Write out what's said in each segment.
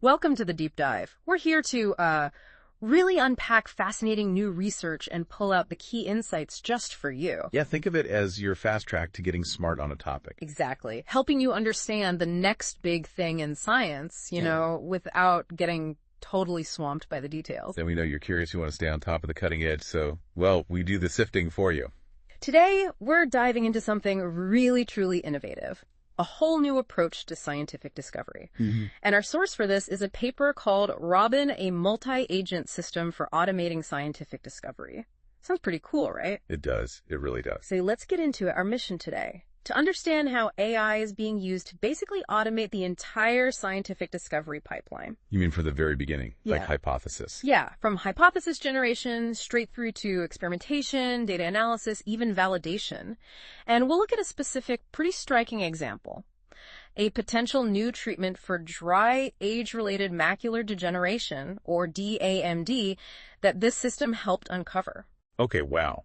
Welcome to the deep dive. We're here to really unpack fascinating new research and pull out the key insights just for you. Yeah, think of it as your fast track to getting smart on a topic. Exactly. Helping you understand the next big thing in science, without getting totally swamped by the details. Then we know you're curious, you want to stay on top of the cutting edge, so, well, we do the sifting for you. Today, we're diving into something really, truly innovative. A whole new approach to scientific discovery. And our source for this is a paper called Robin, a Multi-Agent System for Automating Scientific Discovery. Sounds pretty cool, right? It does. It really does. So let's get into it. Our mission today, to understand how AI is being used to basically automate the entire scientific discovery pipeline. You mean from the very beginning, like hypothesis? Yeah, from hypothesis generation straight through to experimentation, data analysis, even validation. And we'll look at a specific, pretty striking example. A potential new treatment for dry age-related macular degeneration, or DAMD, that this system helped uncover. Okay, wow.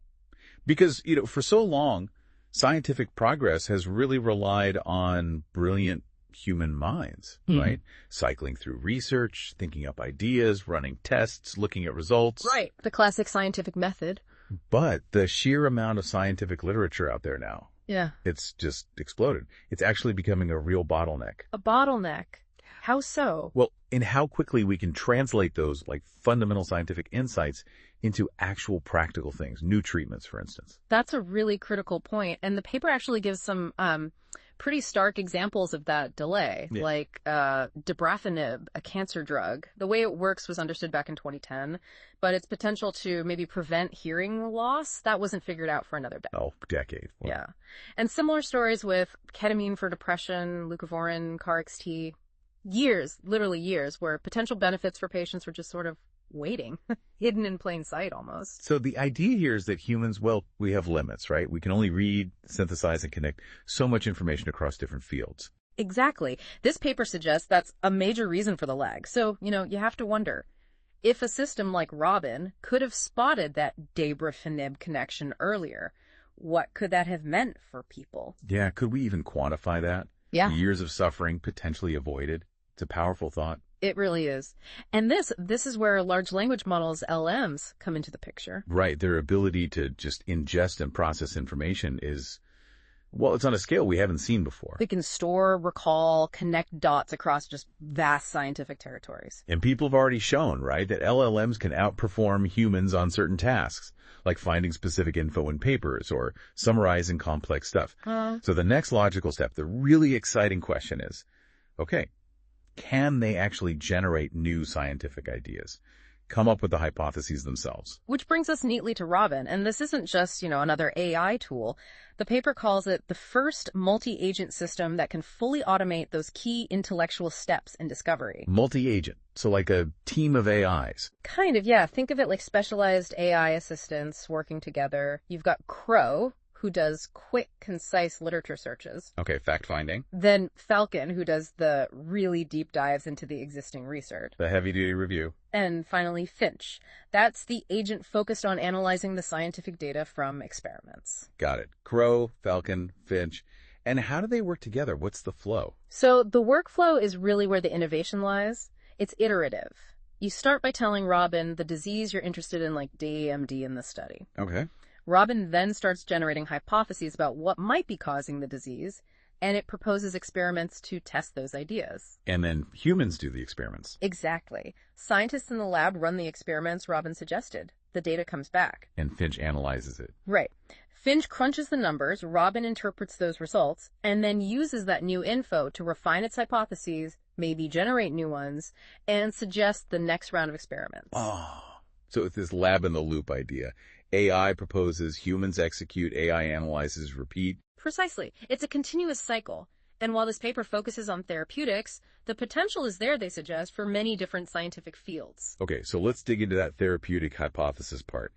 Because, for so long, scientific progress has really relied on brilliant human minds, right? Cycling through research, thinking up ideas, running tests, looking at results. Right. The classic scientific method. But the sheer amount of scientific literature out there now, it's just exploded. It's actually becoming a real bottleneck. A bottleneck? How so? Well, in how quickly we can translate those fundamental scientific insights into actual practical things, new treatments, for instance. That's a really critical point. And the paper actually gives some pretty stark examples of that delay, like dabrafenib, a cancer drug. The way it works was understood back in 2010, but its potential to maybe prevent hearing loss, that wasn't figured out for another decade. Oh, decade. Wow. Yeah. And similar stories with ketamine for depression, leucovorin, KarXT. Years, literally years, where potential benefits for patients were just sort of waiting, hidden in plain sight almost. So the idea here is that humans, we have limits, right? We can only read, synthesize, and connect so much information across different fields. Exactly. This paper suggests that's a major reason for the lag. So, you have to wonder, if a system like Robin could have spotted that dabrafenib connection earlier, what could that have meant for people? Yeah, could we even quantify that? Yeah. Years of suffering potentially avoided. It's a powerful thought. It really is. And this is where large language models, LLMs, come into the picture. Right. Their ability to just ingest and process information is, it's on a scale we haven't seen before. They can store, recall, connect dots across just vast scientific territories. And people have already shown, right, that LLMs can outperform humans on certain tasks, like finding specific info in papers or summarizing complex stuff. So the next logical step, the really exciting question is, okay, can they actually generate new scientific ideas, come up with the hypotheses themselves? Which brings us neatly to Robin, and this isn't just, another AI tool. The paper calls it the first multi-agent system that can fully automate those key intellectual steps in discovery. Multi-agent, so like a team of AIs. Kind of, yeah. Think of it like specialized AI assistants working together. You've got Crow, who does quick, concise literature searches. Okay, fact-finding. Then Falcon, who does the really deep dives into the existing research. The heavy-duty review. And finally, Finch. That's the agent focused on analyzing the scientific data from experiments. Got it. Crow, Falcon, Finch. And how do they work together? What's the flow? So the workflow is really where the innovation lies. It's iterative. You start by telling Robin the disease you're interested in, like DAMD in the study. Okay. Robin then starts generating hypotheses about what might be causing the disease, and it proposes experiments to test those ideas. And then humans do the experiments. Exactly. Scientists in the lab run the experiments Robin suggested. The data comes back. And Finch analyzes it. Right. Finch crunches the numbers, Robin interprets those results, and then uses that new info to refine its hypotheses, maybe generate new ones, and suggest the next round of experiments. Oh, so it's this lab-in-the-loop idea. AI proposes, humans execute, AI analyzes, repeat. Precisely. It's a continuous cycle. And while this paper focuses on therapeutics, the potential is there, they suggest, for many different scientific fields. Okay, so let's dig into that therapeutic hypothesis part.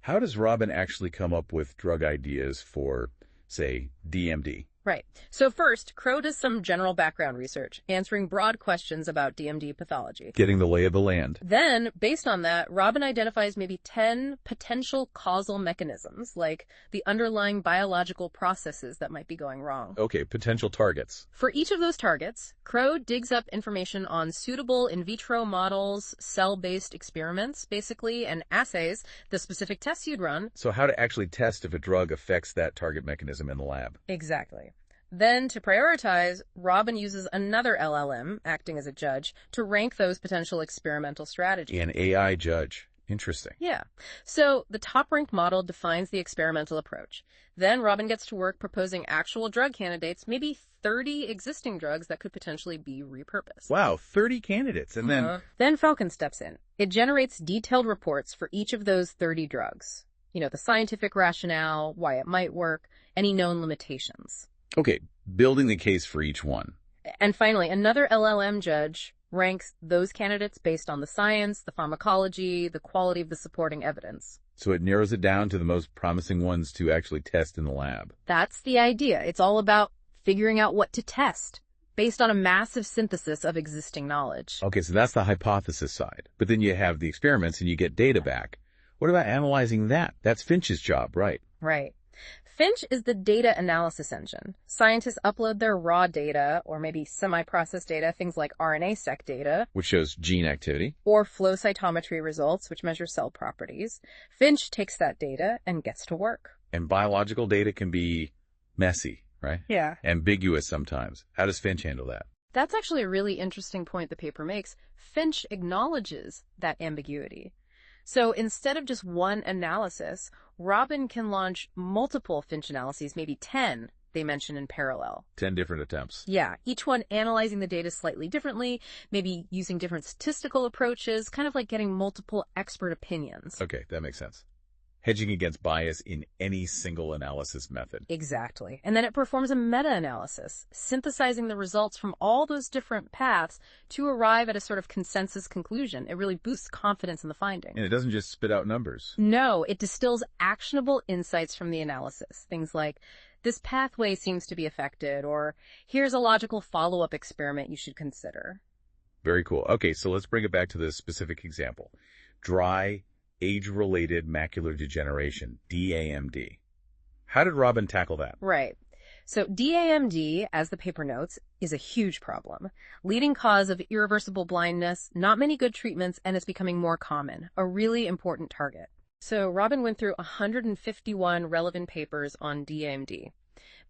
How does Robin actually come up with drug ideas for, say, DMD? Right. So first, Crow does some general background research, answering broad questions about DMD pathology. Getting the lay of the land. Then, based on that, Robin identifies maybe 10 potential causal mechanisms, like the underlying biological processes that might be going wrong. Okay, potential targets. For each of those targets, Crow digs up information on suitable in vitro models, cell-based experiments, basically, and assays, the specific tests you'd run. So how to actually test if a drug affects that target mechanism in the lab. Exactly. Then, to prioritize, Robin uses another LLM, acting as a judge, to rank those potential experimental strategies. An AI judge. Interesting. Yeah. So, the top-ranked model defines the experimental approach. Then, Robin gets to work proposing actual drug candidates, maybe 30 existing drugs that could potentially be repurposed. Wow, 30 candidates. And then... Then Falcon steps in. It generates detailed reports for each of those 30 drugs. You know, the scientific rationale, why it might work, any known limitations. Okay, building the case for each one. And finally, another LLM judge ranks those candidates based on the science, the pharmacology, the quality of the supporting evidence. So it narrows it down to the most promising ones to actually test in the lab. That's the idea. It's all about figuring out what to test based on a massive synthesis of existing knowledge. Okay, so that's the hypothesis side. But then you have the experiments and you get data back. What about analyzing that? That's Finch's job, right? Right. Finch is the data analysis engine. Scientists upload their raw data, or maybe semi-processed data, things like RNA-seq data. Which shows gene activity. Or flow cytometry results, which measure cell properties. Finch takes that data and gets to work. And biological data can be messy, right? Yeah. Ambiguous sometimes. How does Finch handle that? That's actually a really interesting point the paper makes. Finch acknowledges that ambiguity. So instead of just one analysis, Robin can launch multiple Finch analyses, maybe 10, they mention in parallel. 10 different attempts. Yeah, each one analyzing the data slightly differently, maybe using different statistical approaches, kind of like getting multiple expert opinions. Okay, that makes sense. Hedging against bias in any single analysis method. Exactly. And then it performs a meta-analysis, synthesizing the results from all those different paths to arrive at a sort of consensus conclusion. It really boosts confidence in the finding. And it doesn't just spit out numbers. No, it distills actionable insights from the analysis. Things like, this pathway seems to be affected, or here's a logical follow-up experiment you should consider. Very cool. Okay, so let's bring it back to the specific example. Dry age-related macular degeneration, DAMD. How did Robin tackle that? Right. So DAMD, as the paper notes, is a huge problem. Leading cause of irreversible blindness, not many good treatments, and it's becoming more common. A really important target. So Robin went through 151 relevant papers on DAMD.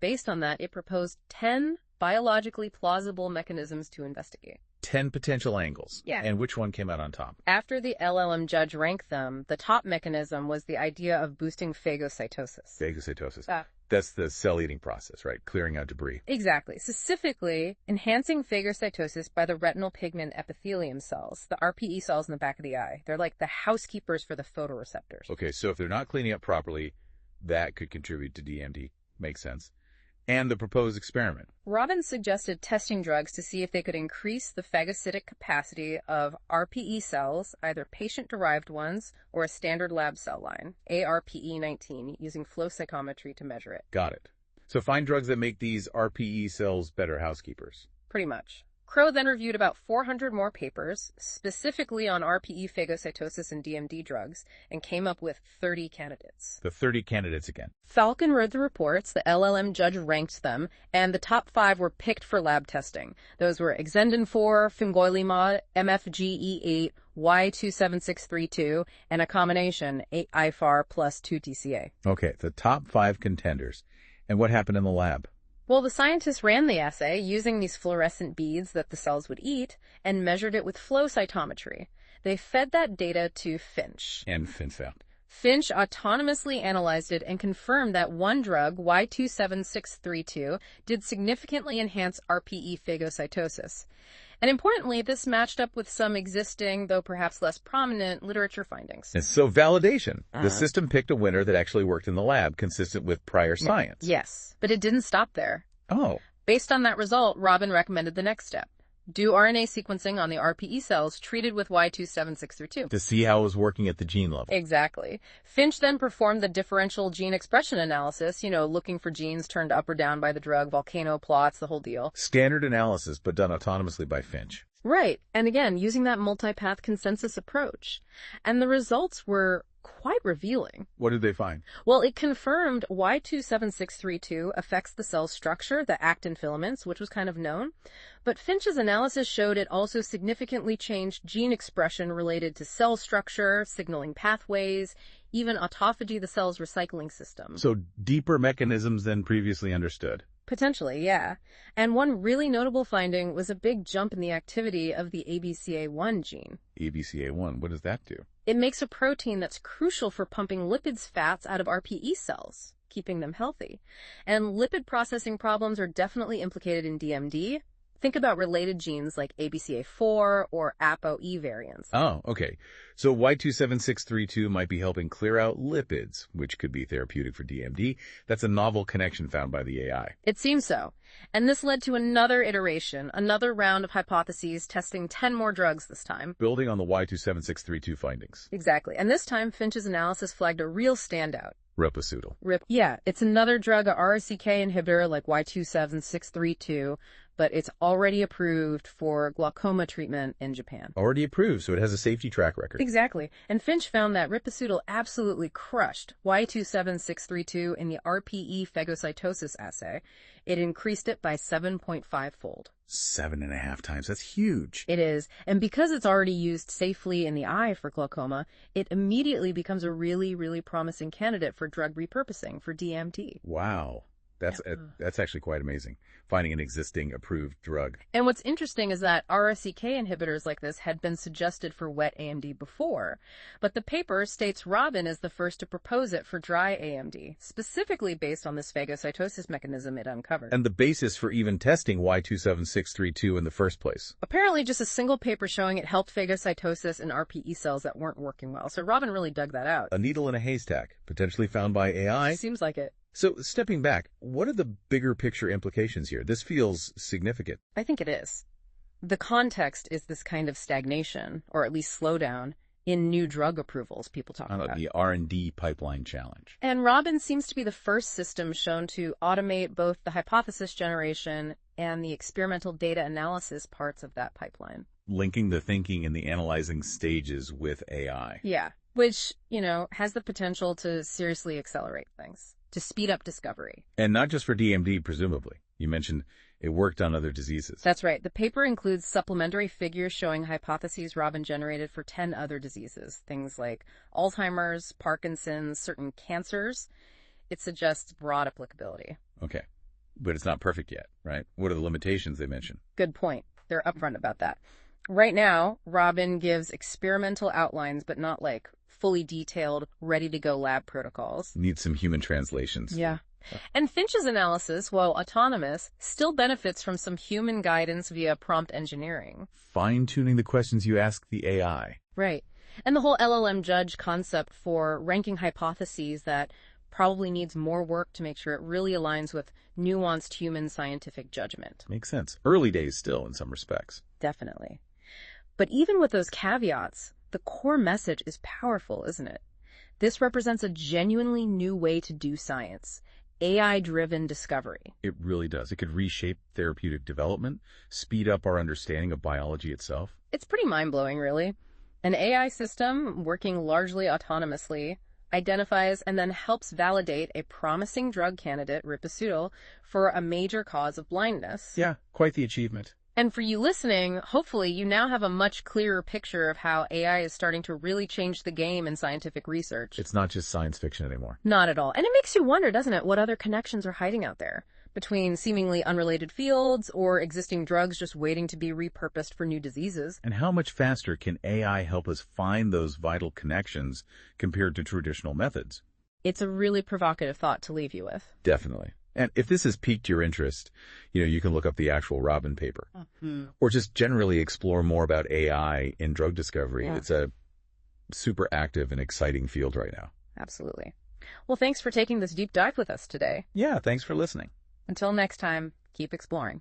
Based on that, it proposed 10 biologically plausible mechanisms to investigate. 10 potential angles. Yeah. And which one came out on top? After the LLM judge ranked them, the top mechanism was the idea of boosting phagocytosis. Phagocytosis. That's the cell-eating process, right? Clearing out debris. Exactly. Specifically, enhancing phagocytosis by the retinal pigment epithelium cells, the RPE cells in the back of the eye. They're like the housekeepers for the photoreceptors. Okay, so if they're not cleaning up properly, that could contribute to DMD. Makes sense. And the proposed experiment. Robin suggested testing drugs to see if they could increase the phagocytic capacity of RPE cells, either patient-derived ones or a standard lab cell line, ARPE19, using flow cytometry to measure it. Got it. So find drugs that make these RPE cells better housekeepers. Pretty much. Crow then reviewed about 400 more papers, specifically on RPE phagocytosis and DMD drugs, and came up with 30 candidates. The 30 candidates again. Falcon read the reports, the LLM judge ranked them, and the top 5 were picked for lab testing. Those were Exendin-4, Fingolimod, MFGE8, Y27632, and a combination, 8-IFAR plus 2-TCA. Okay, the top 5 contenders. And what happened in the lab? Well, the scientists ran the assay using these fluorescent beads that the cells would eat and measured it with flow cytometry. They fed that data to Finch. And Finch found. Finch autonomously analyzed it and confirmed that one drug, Y27632, did significantly enhance RPE phagocytosis. And importantly, this matched up with some existing, though perhaps less prominent, literature findings. And so validation. The system picked a winner that actually worked in the lab, consistent with prior science. Yes, but it didn't stop there. Oh. Based on that result, Robin recommended the next step. do RNA sequencing on the RPE cells treated with Y27632. To see how it was working at the gene level. Exactly. Finch then performed the differential gene expression analysis, looking for genes turned up or down by the drug, volcano plots, the whole deal. Standard analysis, but done autonomously by Finch. Right. And again, using that multi-path consensus approach. And the results were quite revealing. What did they find? Well, it confirmed Y27632 affects the cell's structure, the actin filaments, which was kind of known. But Finch's analysis showed it also significantly changed gene expression related to cell structure, signaling pathways, even autophagy, the cell's recycling system. So deeper mechanisms than previously understood. Potentially, yeah. And one really notable finding was a big jump in the activity of the ABCA1 gene. ABCA1, what does that do? It makes a protein that's crucial for pumping lipids fats out of RPE cells, keeping them healthy. And lipid processing problems are definitely implicated in DMD. Think about related genes like ABCA4 or ApoE variants. Oh, okay. So Y27632 might be helping clear out lipids, which could be therapeutic for DMD. That's a novel connection found by the AI. It seems so. And this led to another iteration, another round of hypotheses testing 10 more drugs this time. Building on the Y27632 findings. Exactly. And this time, Finch's analysis flagged a real standout. Ripasudil. Yeah, it's another drug, a RNA-seq inhibitor like Y27632, but it's already approved for glaucoma treatment in Japan. Already approved, so it has a safety track record. Exactly. And Finch found that Ripasudil absolutely crushed Y27632 in the RPE phagocytosis assay. It increased it by 7.5-fold. 7.5 times. That's huge. It is. And because it's already used safely in the eye for glaucoma, it immediately becomes a really, really promising candidate for drug repurposing for DMD. Wow. That's actually quite amazing, finding an existing approved drug. And what's interesting is that RNA-seq inhibitors like this had been suggested for wet AMD before, but the paper states Robin is the first to propose it for dry AMD, specifically based on this phagocytosis mechanism it uncovered. And the basis for even testing Y27632 in the first place. Apparently just a single paper showing it helped phagocytosis in RPE cells that weren't working well, so Robin really dug that out. A needle in a haystack, potentially found by AI. Seems like it. So, stepping back, what are the bigger picture implications here? This feels significant. I think it is. The context is this kind of stagnation, or at least slowdown, in new drug approvals people talk about. The R&D pipeline challenge. And Robin seems to be the first system shown to automate both the hypothesis generation and the experimental data analysis parts of that pipeline. Linking the thinking and the analyzing stages with AI. Yeah, which, has the potential to seriously accelerate things, to speed up discovery. And not just for DMD, presumably. You mentioned it worked on other diseases. That's right. The paper includes supplementary figures showing hypotheses Robin generated for 10 other diseases, things like Alzheimer's, Parkinson's, certain cancers. It suggests broad applicability. Okay. But it's not perfect yet, right? What are the limitations they mention? Good point. They're upfront about that. Right now, Robin gives experimental outlines, but not like fully detailed, ready-to-go lab protocols. Needs some human translations. Yeah. And Finch's analysis, while autonomous, still benefits from some human guidance via prompt engineering. Fine-tuning the questions you ask the AI. Right. And the whole LLM judge concept for ranking hypotheses that probably needs more work to make sure it really aligns with nuanced human scientific judgment. Makes sense. Early days still, in some respects. Definitely. But even with those caveats, the core message is powerful, isn't it? This represents a genuinely new way to do science, AI-driven discovery. It really does. It could reshape therapeutic development, speed up our understanding of biology itself. It's pretty mind-blowing, really. An AI system, working largely autonomously, identifies and then helps validate a promising drug candidate, Ripasudil, for a major cause of blindness. Yeah, quite the achievement. And for you listening, hopefully you now have a much clearer picture of how AI is starting to really change the game in scientific research. It's not just science fiction anymore. Not at all. And it makes you wonder, doesn't it, what other connections are hiding out there between seemingly unrelated fields or existing drugs just waiting to be repurposed for new diseases. And how much faster can AI help us find those vital connections compared to traditional methods? It's a really provocative thought to leave you with. Definitely. And if this has piqued your interest, you can look up the actual Robin paper. Or just generally explore more about AI in drug discovery. Yeah. It's a super active and exciting field right now. Absolutely. Well, thanks for taking this deep dive with us today. Yeah, thanks for listening. Until next time, keep exploring.